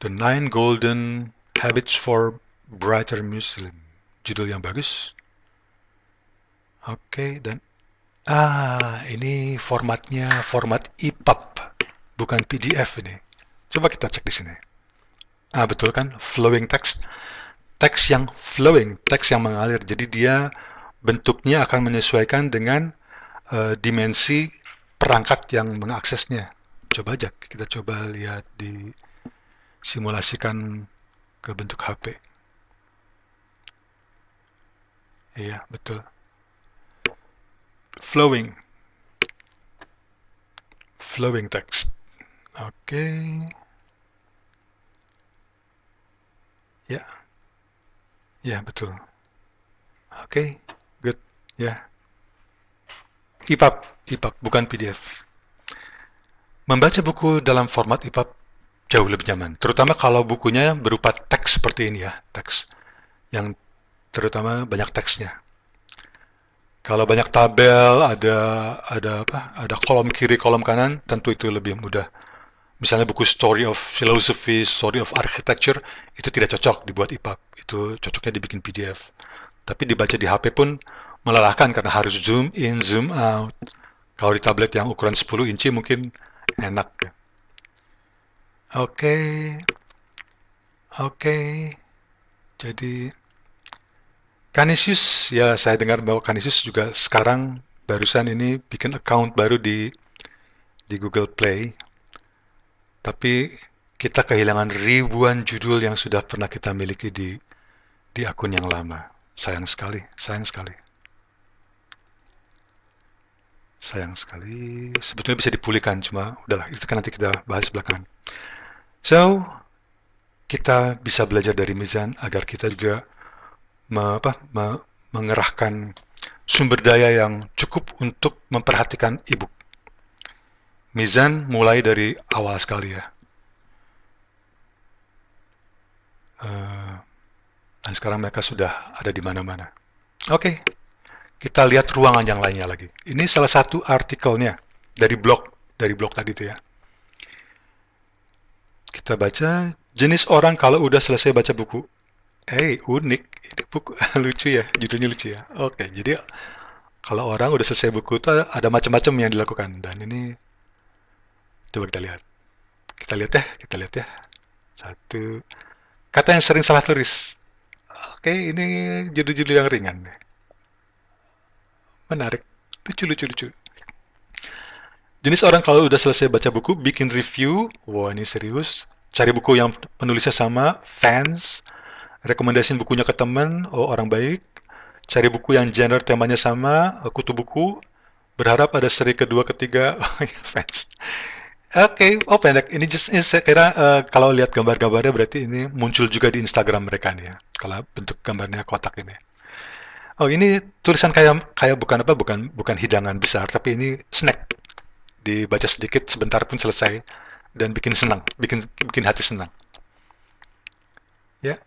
The 9 Golden Habits for Brighter Muslim. Judul yang bagus. Oke, dan ini formatnya format EPUB, bukan PDF ini. Coba kita cek di sini. Betul kan? Flowing text. Teks yang flowing, teks yang mengalir. Jadi dia bentuknya akan menyesuaikan dengan dimensi perangkat yang mengaksesnya. Coba aja, kita coba lihat simulasikan ke bentuk HP. Iya, betul. Flowing text. Oke. Ya. Ya, betul. Oke, good. Ya. EPUB, bukan PDF. Membaca buku dalam format EPUB jauh lebih nyaman. Terutama kalau bukunya berupa teks seperti ini ya, teks yang terutama banyak teksnya. Kalau banyak tabel, ada kolom kiri, kolom kanan, tentu itu lebih mudah. Misalnya buku Story of Philosophy, Story of Architecture, itu tidak cocok dibuat EPUB. Itu cocoknya dibikin PDF. Tapi dibaca di HP pun melelahkan karena harus zoom in, zoom out. Kalau di tablet yang ukuran 10 inci mungkin enak ya. Oke, oke. Jadi Canisius, ya saya dengar bahwa Canisius juga sekarang barusan ini bikin account baru di Google Play. Tapi kita kehilangan ribuan judul yang sudah pernah kita miliki di akun yang lama. Sayang sekali, sayang sekali. Sayang sekali. Sebetulnya bisa dipulihkan, cuma udahlah, itu kan nanti kita bahas belakangan. So, kita bisa belajar dari Mizan agar kita juga mengerahkan sumber daya yang cukup untuk memperhatikan e-book. Mizan mulai dari awal sekali ya. Dan sekarang mereka sudah ada di mana-mana. Oke, kita lihat ruangan yang lainnya lagi. Ini salah satu artikelnya dari blog tadi itu ya. Kita baca, jenis orang kalau udah selesai baca buku. Unik. Ini buku lucu ya, judulnya lucu ya. Oke, jadi kalau orang udah selesai buku itu ada macam-macam yang dilakukan. Dan ini coba kita lihat. Kita lihat ya. Satu. Kata yang sering salah tulis. Oke, ini judul-judul yang ringan. Menarik. Lucu. Jenis orang kalau udah selesai baca buku, bikin review. Wah, ini serius. Cari buku yang penulisnya sama, fans. Rekomendasiin bukunya ke teman, orang baik. Cari buku yang genre temanya sama, kutu buku. Berharap ada seri kedua, ketiga, fans. Oke, pendek. Ini saya kira kalau lihat gambar-gambarnya berarti ini muncul juga di Instagram mereka nih ya. Kalau bentuk gambarnya kotak ini. Oh, ini tulisan kayak bukan hidangan besar, tapi ini snack. Dibaca sedikit sebentar pun selesai dan bikin senang, bikin hati senang. Ya,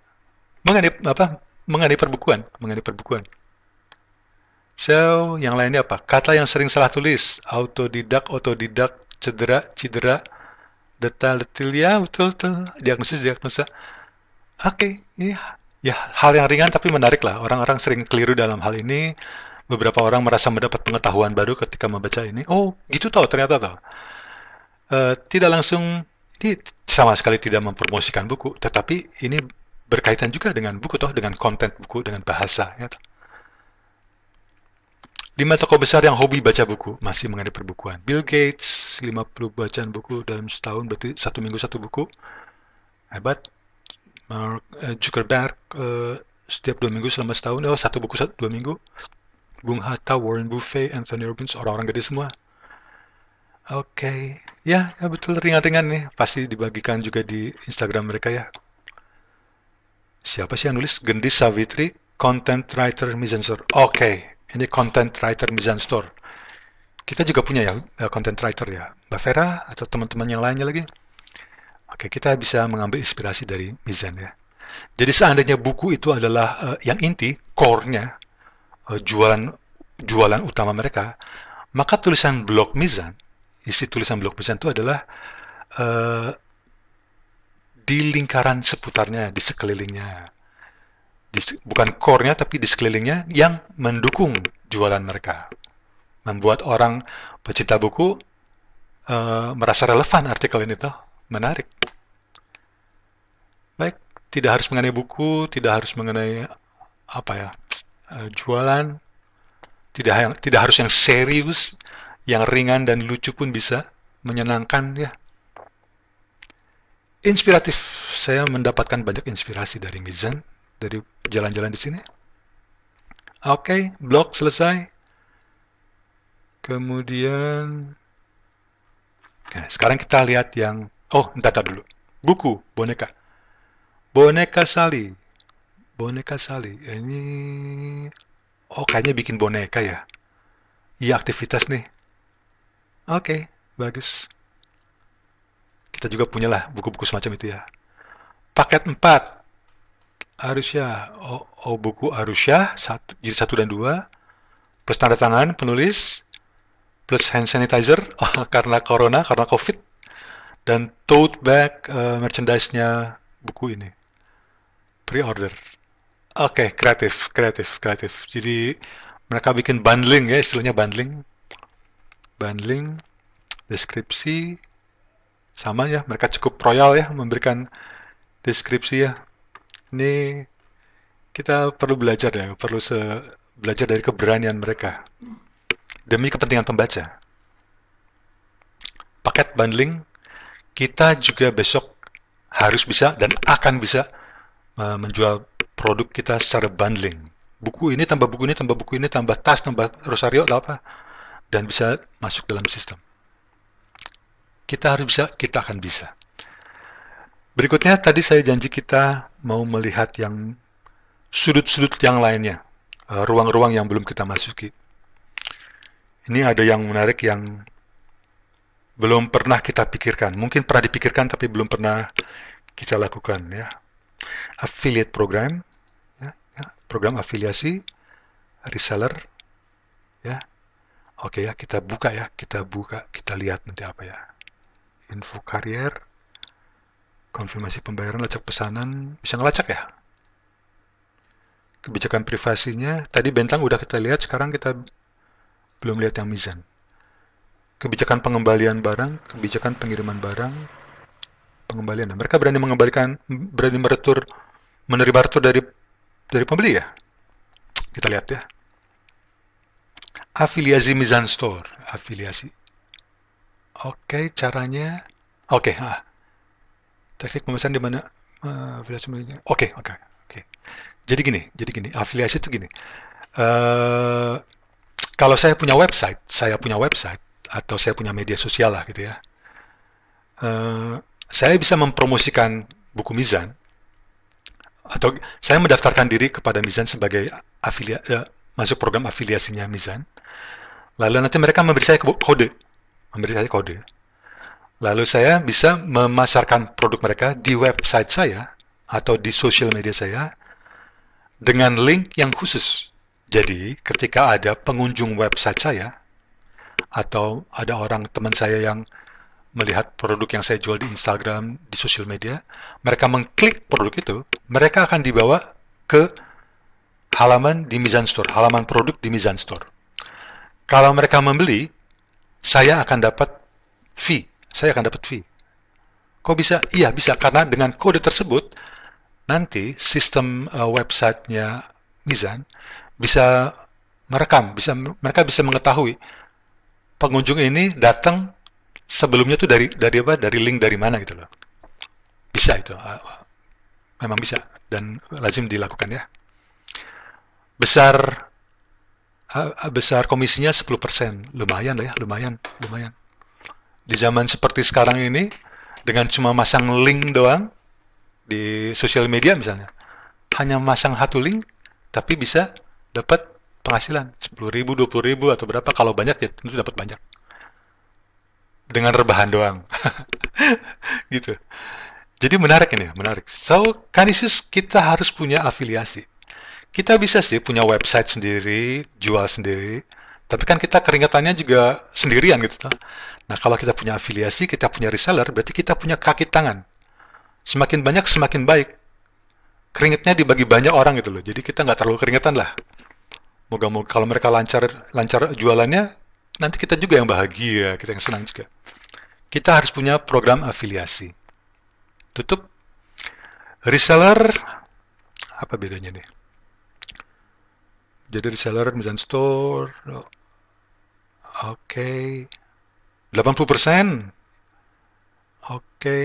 mengenai perbukuan. So, yang lainnya apa? Kata yang sering salah tulis, autodidak, cedera, detil, ya betul, diagnosa. Oke, iya. Ya, hal yang ringan tapi menarik lah. Orang-orang sering keliru dalam hal ini. Beberapa orang merasa mendapat pengetahuan baru ketika membaca ini. Oh, gitu toh, ternyata toh. Tidak langsung, ini sama sekali tidak mempromosikan buku, tetapi ini berkaitan juga dengan buku toh, dengan konten buku, dengan bahasa. Ya, toh. 5 tokoh besar yang hobi baca buku, masih mengenai perbukuan. Bill Gates, 50 bacaan buku dalam setahun, berarti 1 minggu 1 buku. Hebat. Mark Zuckerberg, setiap 2 minggu selama setahun, 1 buku 2 minggu. Bung Hatta, Warren Buffett, Anthony Robbins, orang-orang gede semua. Oke, ya betul, ringan-ringan nih, pasti dibagikan juga di Instagram mereka ya. Siapa sih yang nulis? Gendis Savitri, Content Writer Mizan Store. Oke, ini Content Writer Mizan Store. Kita juga punya ya, Content Writer ya, Mbak Vera atau teman-teman yang lainnya lagi. Oke, kita bisa mengambil inspirasi dari Mizan ya. Jadi seandainya buku itu adalah yang inti, core-nya, jualan utama mereka, maka tulisan blog Mizan, isi tulisan blog Mizan itu adalah di lingkaran seputarnya, di sekelilingnya. Bukan core-nya, tapi di sekelilingnya yang mendukung jualan mereka. Membuat orang pecinta buku merasa relevan artikel ini toh. Menarik. Baik, tidak harus mengenai buku, tidak harus mengenai jualan, tidak harus yang serius, yang ringan dan lucu pun bisa menyenangkan ya. Inspiratif. Saya mendapatkan banyak inspirasi dari Mizan, dari jalan-jalan di sini. Oke, blog selesai. Kemudian, sekarang kita lihat yang, entar dulu. Buku, boneka. Boneka Sally. Ini, kayaknya bikin boneka ya. Iya, aktivitas nih. Oke, bagus. Kita juga punyalah buku-buku semacam itu ya. Paket 4, Arusha, buku Arusha, jilid 1 dan 2, plus tanda tangan penulis, plus hand sanitizer, karena corona, karena covid, dan tote bag merchandise-nya buku ini. Pre-order. Oke, kreatif. Jadi mereka bikin bundling ya, istilahnya bundling. Bundling, deskripsi, sama ya, mereka cukup royal ya memberikan deskripsi ya. Ini kita perlu belajar ya, belajar dari keberanian mereka demi kepentingan pembaca. Paket bundling, kita juga besok harus bisa dan akan bisa menjual produk kita secara bundling. Buku ini tambah buku ini, tambah buku ini, tambah tas, tambah rosario, apa, dan bisa masuk dalam sistem. Kita harus bisa, kita akan bisa. Berikutnya, tadi saya janji kita mau melihat yang sudut-sudut yang lainnya, ruang-ruang yang belum kita masuki. Ini ada yang menarik yang belum pernah kita pikirkan. Mungkin pernah dipikirkan tapi belum pernah kita lakukan ya. Affiliate program, ya, program afiliasi, reseller, ya. Oke ya, kita buka, kita lihat nanti apa ya. Info karier, konfirmasi pembayaran, lacak pesanan, bisa ngelacak ya. Kebijakan privasinya, tadi bentang udah kita lihat, sekarang kita belum lihat yang mizan. Kebijakan pengembalian barang, kebijakan pengiriman barang, pengembalian. Mereka berani mengembalikan, berani menerima retur dari pembeli ya. Kita lihat ya. Afiliasi mizan store, afiliasi. Oke, caranya. Oke, teknik pemesanan di mana afiliasi. Oke. Jadi gini, afiliasi itu gini. Kalau saya punya website atau saya punya media sosial lah gitu ya. Saya bisa mempromosikan buku Mizan atau saya mendaftarkan diri kepada Mizan sebagai masuk program afiliasinya Mizan. Lalu nanti mereka memberi saya kode. Lalu saya bisa memasarkan produk mereka di website saya atau di sosial media saya dengan link yang khusus. Jadi, ketika ada pengunjung website saya atau ada orang teman saya yang melihat produk yang saya jual di Instagram, di sosial media, mereka mengklik produk itu, mereka akan dibawa ke halaman di Mizan Store, halaman produk di Mizan Store. Kalau mereka membeli, saya akan dapat fee. Kok bisa? Iya, bisa. Karena dengan kode tersebut, nanti sistem websitenya Mizan bisa merekam, mereka bisa mengetahui pengunjung ini datang sebelumnya tuh dari link dari mana gitu loh. Bisa itu, memang bisa dan lazim dilakukan ya. Besar komisinya 10%, lumayan lah ya, lumayan. Di zaman seperti sekarang ini, dengan cuma masang link doang di sosial media misalnya, hanya masang satu link, tapi bisa dapat penghasilan 10.000, 20.000 atau berapa. Kalau banyak ya tentu dapat banyak. Dengan rebahan doang. Gitu. Jadi menarik. So, Canisius kita harus punya afiliasi. Kita bisa sih punya website sendiri, jual sendiri, tapi kan kita keringatannya juga sendirian gitu. Nah, kalau kita punya afiliasi, kita punya reseller, berarti kita punya kaki tangan. Semakin banyak, semakin baik. Keringatnya dibagi banyak orang gitu loh. Jadi kita nggak terlalu keringatan lah. Moga-moga kalau mereka lancar jualannya, nanti kita juga yang bahagia, kita yang senang juga. Kita harus punya program afiliasi. Tutup. Reseller, apa bedanya nih? Jadi reseller, Mizan Store, oke. 80%. Oke.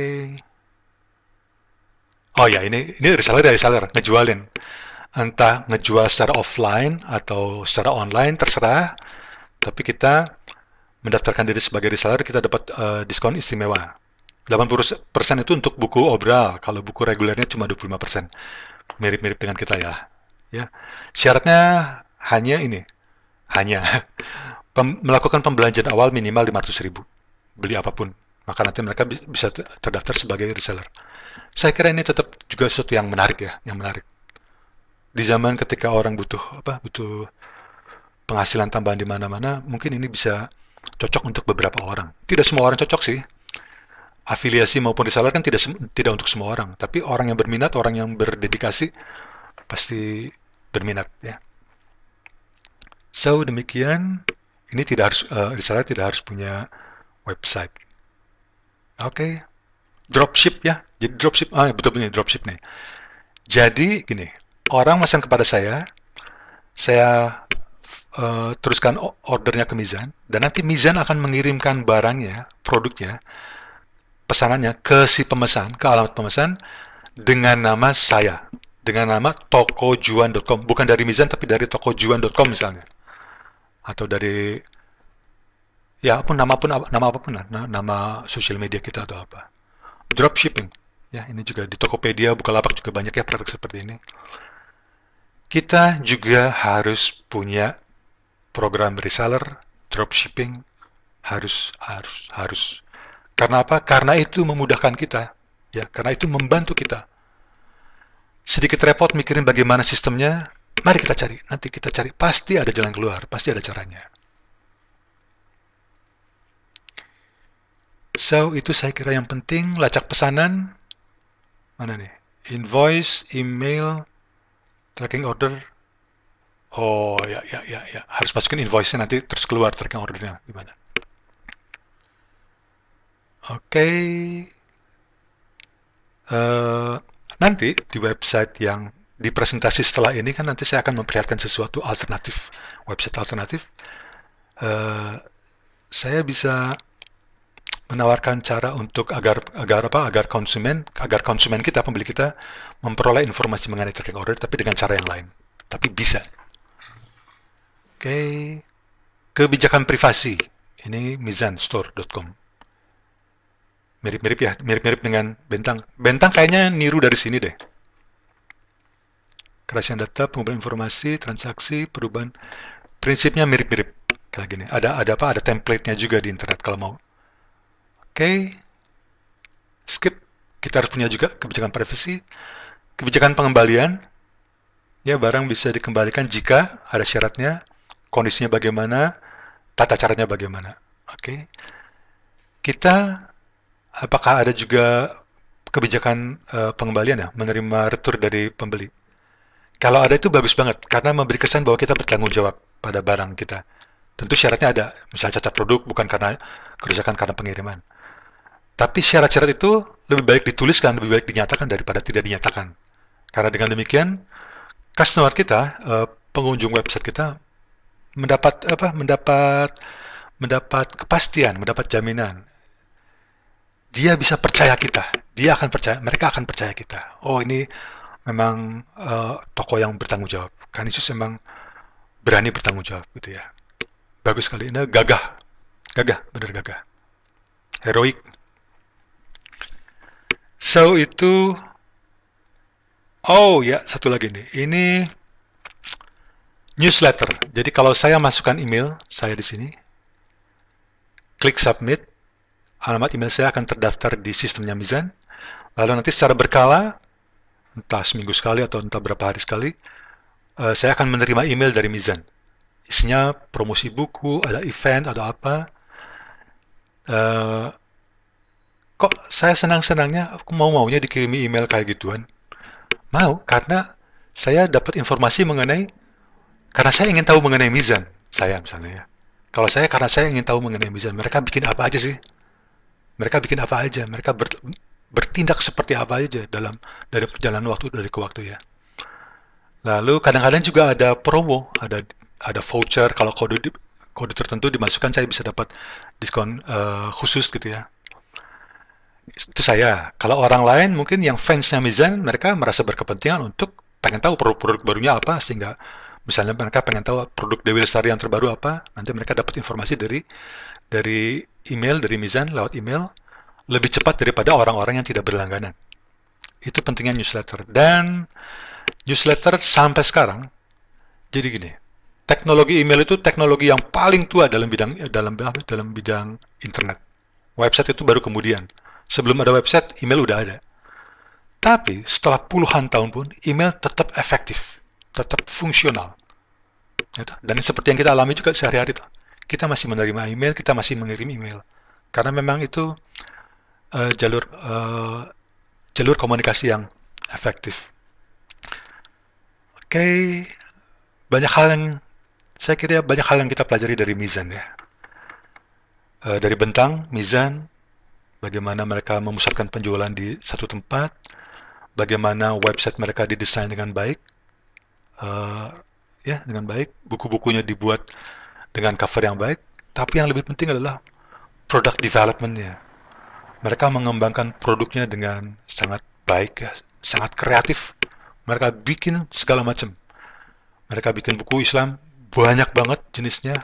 Oh ya, ini reseller, ngejualin. Entah ngejual secara offline atau secara online, terserah. Tapi kita mendaftarkan diri sebagai reseller, kita dapat diskon istimewa. 80% itu untuk buku obral, kalau buku regulernya cuma 25%. Mirip-mirip dengan kita ya. Syaratnya hanya melakukan pembelanjaan awal minimal 500.000. Beli apapun. maka nanti mereka bisa terdaftar sebagai reseller. Saya kira ini tetap juga sesuatu yang menarik ya, yang menarik. Di zaman ketika orang butuh penghasilan tambahan di mana-mana, mungkin ini bisa cocok untuk beberapa orang. Tidak semua orang cocok sih. Afiliasi maupun reseller kan tidak untuk semua orang, tapi orang yang berminat, orang yang berdedikasi pasti berminat ya. So demikian, ini tidak harus reseller tidak harus punya website. Oke. Dropship ya. Jadi dropship, betul-betul dropship nih. Jadi gini, orang pesan kepada saya teruskan ordernya ke Mizan, dan nanti Mizan akan mengirimkan barangnya, produknya, pesanannya ke si pemesan, ke alamat pemesan dengan nama saya, dengan nama tokojuan.com, bukan dari Mizan tapi dari tokojuan.com misalnya, atau dari ya nama apapun lah, nama sosial media kita atau apa. Dropshipping, ya ini juga di Tokopedia, Bukalapak juga banyak ya produk seperti ini. Kita juga harus punya program reseller, dropshipping, harus. Karena apa? Karena itu memudahkan kita, ya. Karena itu membantu kita. Sedikit repot mikirin bagaimana sistemnya. Mari kita cari. Nanti kita cari. Pasti ada jalan keluar. Pasti ada caranya. So, itu saya kira yang penting. Lacak pesanan. Mana nih? Invoice, email, tracking order. Oh, ya. Harus masukin invoice-nya nanti terus keluar tracking ordernya. Gimana? Oke. Nanti di website yang di presentasi setelah ini kan nanti saya akan memperlihatkan sesuatu alternatif, website alternatif. Saya bisa menawarkan cara untuk agar konsumen kita, pembeli kita memperoleh informasi mengenai tracking order tapi dengan cara yang lain. Tapi bisa. Oke. Kebijakan privasi. Ini mizanstore.com. Mirip-mirip ya, mirip-mirip dengan Bentang. Bentang kayaknya niru dari sini deh. Kerahasiaan data, pengumpulan informasi, transaksi, perubahan. Prinsipnya mirip-mirip. Kayak gini. Ada template-nya juga di internet kalau mau. Oke. Skip. Kita harus punya juga kebijakan privasi. Kebijakan pengembalian. Ya, barang bisa dikembalikan jika ada syaratnya, kondisinya bagaimana, tata caranya bagaimana. Oke. Kita apakah ada juga kebijakan pengembalian ya, menerima retur dari pembeli? Kalau ada itu bagus banget, karena memberi kesan bahwa kita bertanggung jawab pada barang kita. Tentu syaratnya ada, misalnya cacat produk bukan karena kerusakan karena pengiriman. Tapi syarat-syarat itu lebih baik dituliskan, lebih baik dinyatakan daripada tidak dinyatakan. Karena dengan demikian, customer kita, pengunjung website kita mendapat kepastian, mendapat jaminan. Dia bisa percaya kita, mereka akan percaya kita. Oh, ini memang toko yang bertanggung jawab. Canisius memang berani bertanggung jawab gitu ya. Bagus sekali. Ini gagah, benar gagah. Heroik. So itu, oh ya satu lagi nih. Ini newsletter. Jadi kalau saya masukkan email saya di sini, klik submit, alamat email saya akan terdaftar di sistemnya Mizan. Lalu nanti secara berkala, entah seminggu sekali atau entah berapa hari sekali, saya akan menerima email dari Mizan. Isinya promosi buku, ada event, ada apa. Kok saya senang-senangnya, aku mau-maunya dikirimi email kayak gituan. Mau, karena saya dapat informasi karena saya ingin tahu mengenai Mizan, saya misalnya ya. Kalau karena saya ingin tahu mengenai Mizan, mereka bikin apa aja sih? Mereka bertindak seperti apa aja dari perjalanan waktu dari ke waktu ya. Lalu kadang-kadang juga ada promo, ada voucher, kalau kode tertentu dimasukkan saya bisa dapat diskon khusus gitu ya. Itu saya. Kalau orang lain mungkin yang fansnya Mizan, mereka merasa berkepentingan untuk pengen tahu produk-produk barunya apa, sehingga misalnya mereka pengen tahu produk Dewi Lestari yang terbaru apa, nanti mereka dapat informasi dari email, dari Mizan lewat email lebih cepat daripada orang-orang yang tidak berlangganan. Itu pentingnya newsletter. Dan newsletter sampai sekarang, jadi gini, teknologi email itu teknologi yang paling tua dalam bidang internet. Website itu baru kemudian. Sebelum ada website, email udah ada. Tapi setelah puluhan tahun pun, email tetap efektif, tetap fungsional. Dan seperti yang kita alami juga sehari-hari tuh. Kita masih menerima email, kita masih mengirim email. Karena memang itu uh, jalur uh, jalur komunikasi yang efektif. Oke, banyak hal yang saya kira banyak hal yang kita pelajari dari Mizan ya. Dari Bentang, Mizan, bagaimana mereka memusatkan penjualan di satu tempat, bagaimana website mereka didesain dengan baik, dengan baik, buku-bukunya dibuat dengan cover yang baik, tapi yang lebih penting adalah product development-nya. Mereka mengembangkan produknya dengan sangat baik ya, sangat kreatif. Mereka bikin segala macam. Mereka bikin buku Islam banyak banget jenisnya,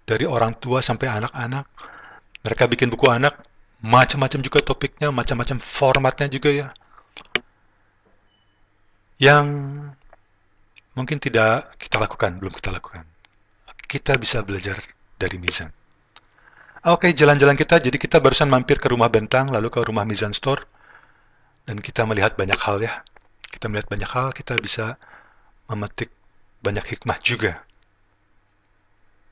dari orang tua sampai anak-anak. Mereka bikin buku anak macam-macam juga topiknya, macam-macam formatnya juga ya. Yang mungkin tidak kita lakukan, belum kita lakukan. Kita bisa belajar dari Mizan. Oke, jalan-jalan kita, jadi kita barusan mampir ke rumah Bentang, lalu ke rumah Mizan Store, dan kita melihat banyak hal ya. Kita melihat banyak hal, kita bisa memetik banyak hikmah juga